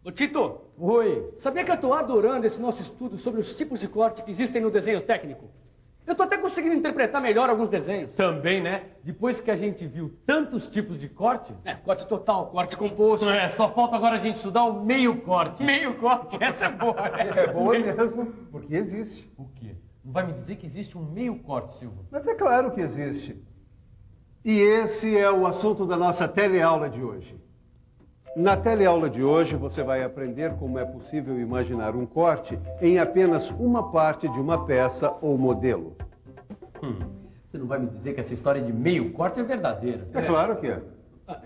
Ô Tito! Oi! Sabia que eu tô adorando esse nosso estudo sobre os tipos de corte que existem no desenho técnico? Eu tô até conseguindo interpretar melhor alguns desenhos. Também, né? Depois que a gente viu tantos tipos de corte... Corte total, corte composto. Só falta agora a gente estudar o meio corte. Meio corte, essa é boa. É boa mesmo, porque existe. O quê? Não vai me dizer que existe um meio corte, Silva? Mas é claro que existe. E esse é o assunto da nossa teleaula de hoje. Na teleaula de hoje, você vai aprender como é possível imaginar um corte em apenas uma parte de uma peça ou modelo. Você não vai me dizer que essa história de meio corte é verdadeira? É claro que é.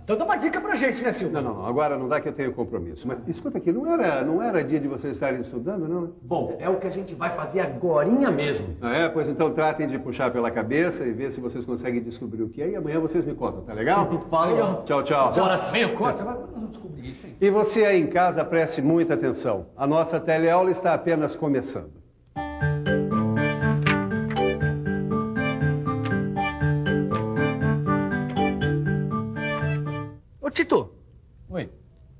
Então dá uma dica pra gente, né, Silvio? Não. Agora não dá que eu tenho compromisso. Mas escuta aqui, não era dia de vocês estarem estudando, não? Bom, é o que a gente vai fazer agorinha mesmo. Pois então tratem de puxar pela cabeça e ver se vocês conseguem descobrir o que é. E amanhã vocês me contam, tá legal? Falou. Tchau, tchau. Agora Meio corte? Nós vamos descobrir isso, hein? E você aí em casa, preste muita atenção. A nossa teleaula está apenas começando. Ô Tito! Oi.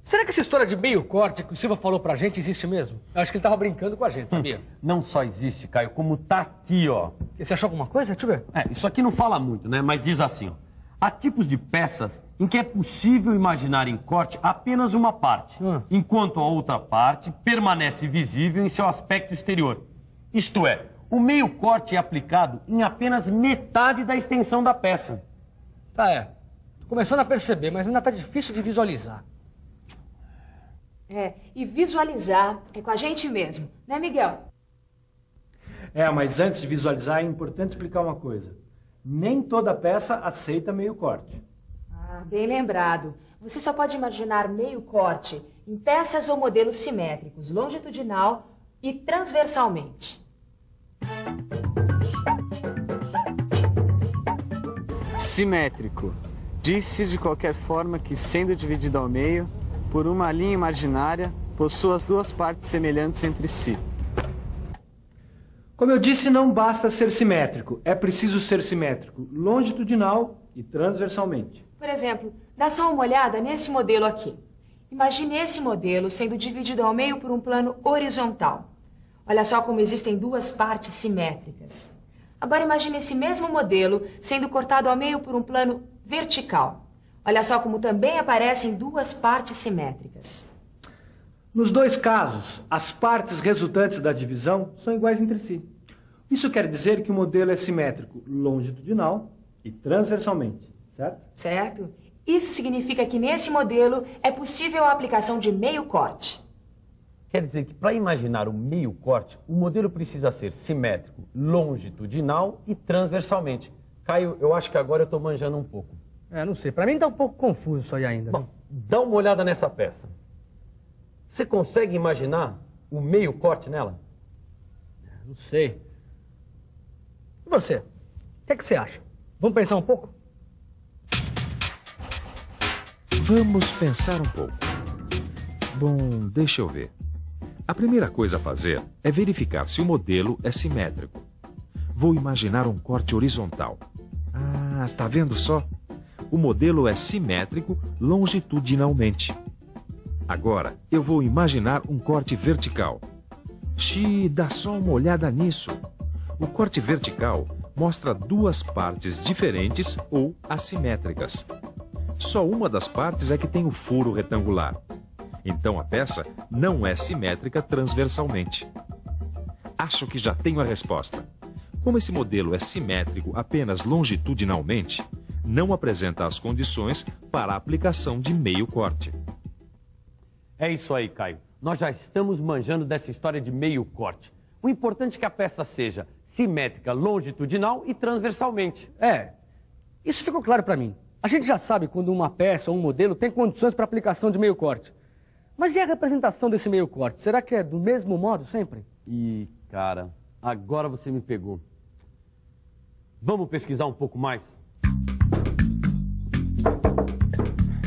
Será que essa história de meio corte que o Silva falou pra gente existe mesmo? Eu acho que ele tava brincando com a gente, sabia? Não só existe, Caio, como tá aqui, ó. Você achou alguma coisa? Deixa eu ver. Isso aqui não fala muito, né? Mas diz assim, ó. Há tipos de peças em que é possível imaginar em corte apenas uma parte, enquanto a outra parte permanece visível em seu aspecto exterior. Isto é, o meio corte é aplicado em apenas metade da extensão da peça. Tô começando a perceber, mas ainda tá difícil de visualizar. E visualizar é com a gente mesmo, né, Miguel? Mas antes de visualizar é importante explicar uma coisa. Nem toda peça aceita meio corte. Bem lembrado. Você só pode imaginar meio corte em peças ou modelos simétricos, longitudinal e transversalmente. Simétrico. Diz-se de qualquer forma que, sendo dividido ao meio, por uma linha imaginária, possua as duas partes semelhantes entre si. Como eu disse, não basta ser simétrico. É preciso ser simétrico longitudinal e transversalmente. Por exemplo, dá só uma olhada nesse modelo aqui. Imagine esse modelo sendo dividido ao meio por um plano horizontal. Olha só como existem duas partes simétricas. Agora imagine esse mesmo modelo sendo cortado ao meio por um plano vertical. Olha só como também aparecem duas partes simétricas. Nos dois casos, as partes resultantes da divisão são iguais entre si. Isso quer dizer que o modelo é simétrico longitudinal e transversalmente, certo? Certo. Isso significa que nesse modelo é possível a aplicação de meio corte. Quer dizer que para imaginar o meio corte, o modelo precisa ser simétrico, longitudinal e transversalmente. Caio, eu acho que agora eu estou manjando um pouco. Não sei. Pra mim tá um pouco confuso isso aí ainda. Bom, dá uma olhada nessa peça. Você consegue imaginar o meio corte nela? Não sei. E você? O que é que você acha? Vamos pensar um pouco? Vamos pensar um pouco. Bom, deixa eu ver. A primeira coisa a fazer é verificar se o modelo é simétrico. Vou imaginar um corte horizontal. Está vendo só? O modelo é simétrico longitudinalmente. Agora, eu vou imaginar um corte vertical. Dá só uma olhada nisso. O corte vertical mostra duas partes diferentes ou assimétricas. Só uma das partes é que tem o furo retangular. Então a peça não é simétrica transversalmente. Acho que já tenho a resposta. Como esse modelo é simétrico apenas longitudinalmente, não apresenta as condições para a aplicação de meio corte. É isso aí, Caio. Nós já estamos manjando dessa história de meio corte. O importante é que a peça seja simétrica longitudinal e transversalmente. Isso ficou claro pra mim. A gente já sabe quando uma peça ou um modelo tem condições para aplicação de meio corte. Mas e a representação desse meio corte? Será que é do mesmo modo sempre? Cara, agora você me pegou. Vamos pesquisar um pouco mais?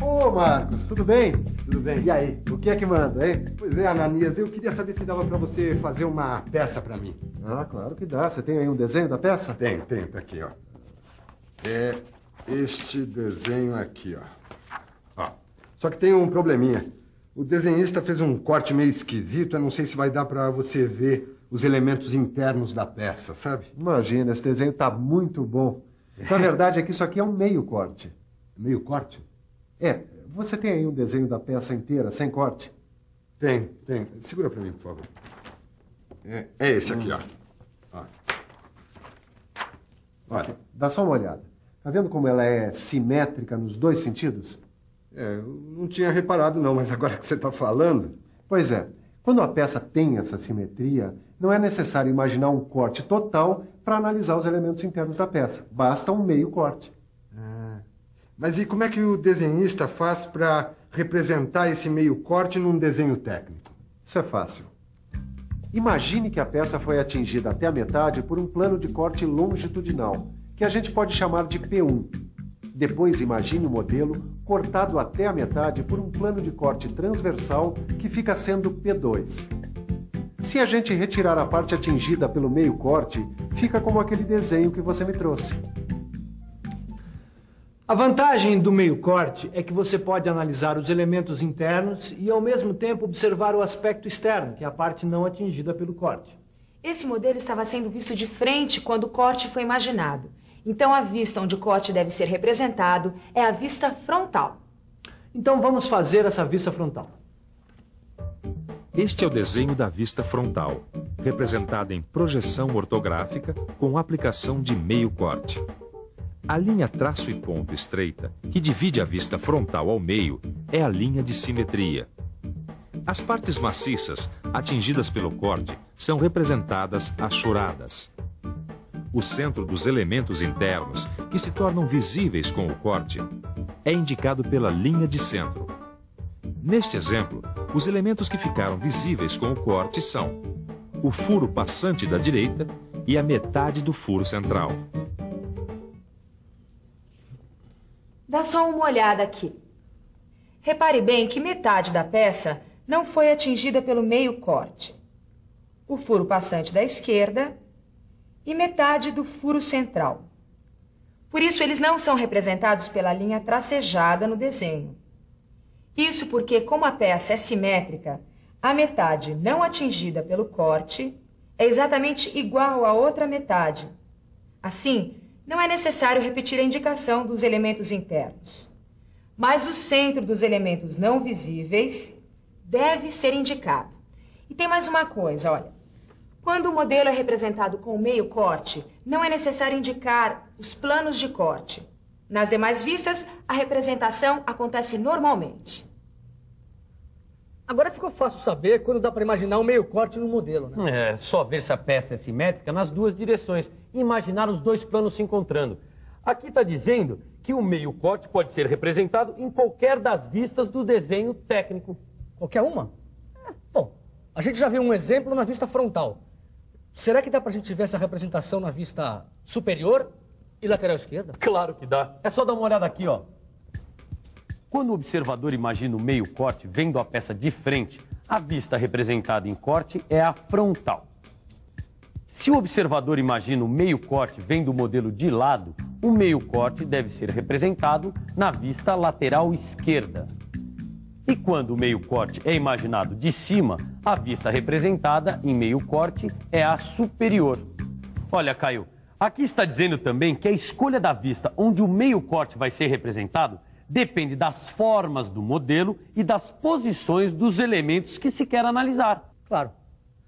Ô, Marcos, tudo bem? Tudo bem. E aí, o que é que manda, hein? Pois é, Ananias, eu queria saber se dava pra você fazer uma peça pra mim. Claro que dá. Você tem aí um desenho da peça? Tenho, tá aqui, ó. É este desenho aqui, ó. Só que tem um probleminha. O desenhista fez um corte meio esquisito. Eu não sei se vai dar para você ver os elementos internos da peça, sabe? Imagina, esse desenho tá muito bom. Na verdade é que isso aqui é um meio corte. Meio corte? É, você tem aí um desenho da peça inteira, sem corte? Tem. Segura para mim, por favor. É esse aqui, ó. Olha, dá só uma olhada. Tá vendo como ela é simétrica nos dois sentidos? Eu não tinha reparado não, mas agora que você está falando... Pois é. Quando a peça tem essa simetria, não é necessário imaginar um corte total para analisar os elementos internos da peça. Basta um meio corte. Mas e como é que o desenhista faz para representar esse meio corte num desenho técnico? Isso é fácil. Imagine que a peça foi atingida até a metade por um plano de corte longitudinal, que a gente pode chamar de P1. Depois imagine o modelo cortado até a metade por um plano de corte transversal que fica sendo P2. Se a gente retirar a parte atingida pelo meio corte, fica como aquele desenho que você me trouxe. A vantagem do meio corte é que você pode analisar os elementos internos e, ao mesmo tempo, observar o aspecto externo, que é a parte não atingida pelo corte. Esse modelo estava sendo visto de frente quando o corte foi imaginado. Então, a vista onde o corte deve ser representado é a vista frontal. Então, vamos fazer essa vista frontal. Este é o desenho da vista frontal, representada em projeção ortográfica com aplicação de meio corte. A linha traço e ponto estreita, que divide a vista frontal ao meio, é a linha de simetria. As partes maciças, atingidas pelo corte, são representadas achoradas. O centro dos elementos internos, que se tornam visíveis com o corte, é indicado pela linha de centro. Neste exemplo, os elementos que ficaram visíveis com o corte são o furo passante da direita e a metade do furo central. Dá só uma olhada aqui. Repare bem que metade da peça não foi atingida pelo meio corte. O furo passante da esquerda e metade do furo central. Por isso, eles não são representados pela linha tracejada no desenho. Isso porque, como a peça é simétrica, a metade não atingida pelo corte é exatamente igual à outra metade. Assim, não é necessário repetir a indicação dos elementos internos. Mas o centro dos elementos não visíveis deve ser indicado. E tem mais uma coisa, olha. Quando o modelo é representado com meio corte, não é necessário indicar os planos de corte. Nas demais vistas, a representação acontece normalmente. Agora ficou fácil saber quando dá para imaginar um meio corte no modelo, né? É, só ver se a peça é simétrica nas duas direções e imaginar os dois planos se encontrando. Aqui está dizendo que o meio corte pode ser representado em qualquer das vistas do desenho técnico. Qualquer uma? Bom, a gente já viu um exemplo na vista frontal. Será que dá para a gente ver essa representação na vista superior e lateral esquerda? Claro que dá. É só dar uma olhada aqui, ó. Quando o observador imagina o meio corte vendo a peça de frente, a vista representada em corte é a frontal. Se o observador imagina o meio corte vendo o modelo de lado, o meio corte deve ser representado na vista lateral esquerda. E quando o meio corte é imaginado de cima, a vista representada em meio corte é a superior. Olha, Caio, aqui está dizendo também que a escolha da vista onde o meio corte vai ser representado depende das formas do modelo e das posições dos elementos que se quer analisar. Claro.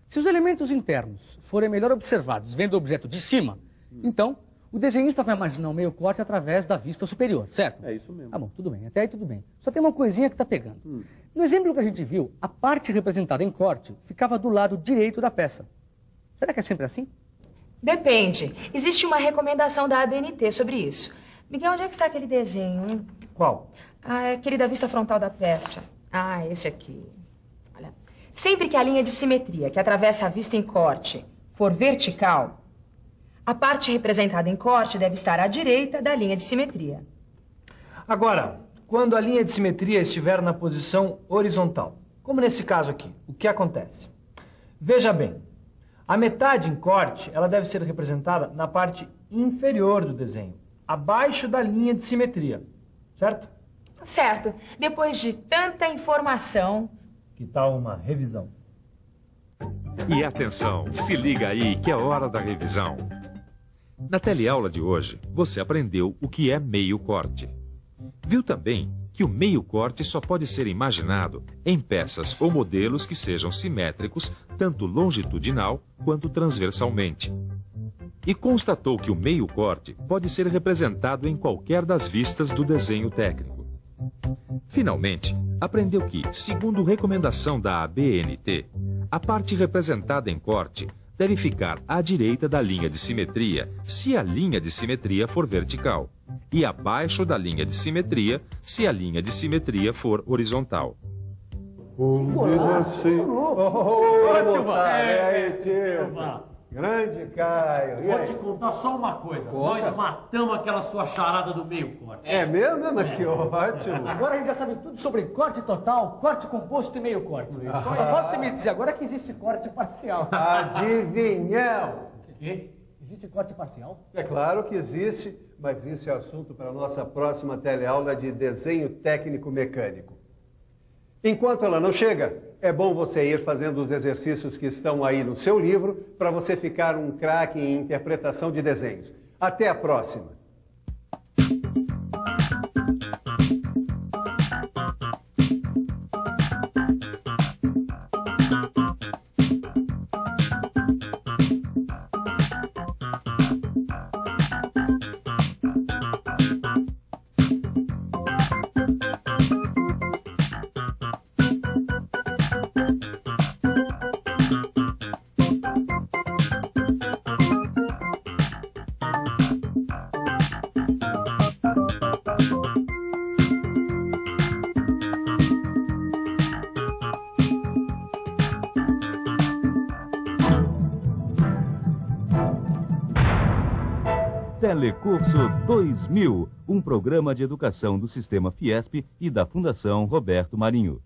Se os elementos internos forem melhor observados vendo o objeto de cima, então o desenhista vai imaginar o meio corte através da vista superior, certo? É isso mesmo. Ah, bom, tudo bem. Até aí tudo bem. Só tem uma coisinha que está pegando. No exemplo que a gente viu, a parte representada em corte ficava do lado direito da peça. Será que é sempre assim? Depende. Existe uma recomendação da ABNT sobre isso. Miguel, onde é que está aquele desenho, hein? Qual? Ah, aquele da vista frontal da peça. Ah, esse aqui. Olha, sempre que a linha de simetria que atravessa a vista em corte for vertical, a parte representada em corte deve estar à direita da linha de simetria. Agora, quando a linha de simetria estiver na posição horizontal, como nesse caso aqui, o que acontece? Veja bem, a metade em corte ela deve ser representada na parte inferior do desenho, abaixo da linha de simetria, certo? Certo. Depois de tanta informação, Que tal uma revisão? E atenção, se liga aí que é hora da revisão. Na teleaula de hoje, você aprendeu o que é meio corte. Viu também que o meio corte só pode ser imaginado em peças ou modelos que sejam simétricos, tanto longitudinal quanto transversalmente. E constatou que o meio corte pode ser representado em qualquer das vistas do desenho técnico. Finalmente, aprendeu que, segundo recomendação da ABNT, a parte representada em corte deve ficar à direita da linha de simetria, se a linha de simetria for vertical, e abaixo da linha de simetria, se a linha de simetria for horizontal. Grande Caio. Vou te contar só uma coisa. Nós matamos aquela sua charada do meio corte. É mesmo? Mas que ótimo. Agora a gente já sabe tudo sobre corte total, corte composto e meio corte. Só falta você me dizer agora que existe corte parcial. Adivinhão! O quê? Existe corte parcial? É claro que existe, mas isso é assunto para a nossa próxima teleaula de desenho técnico mecânico. Enquanto ela não chega, é bom você ir fazendo os exercícios que estão aí no seu livro para você ficar um craque em interpretação de desenhos. Até a próxima! Telecurso 2000, um programa de educação do Sistema Fiesp e da Fundação Roberto Marinho.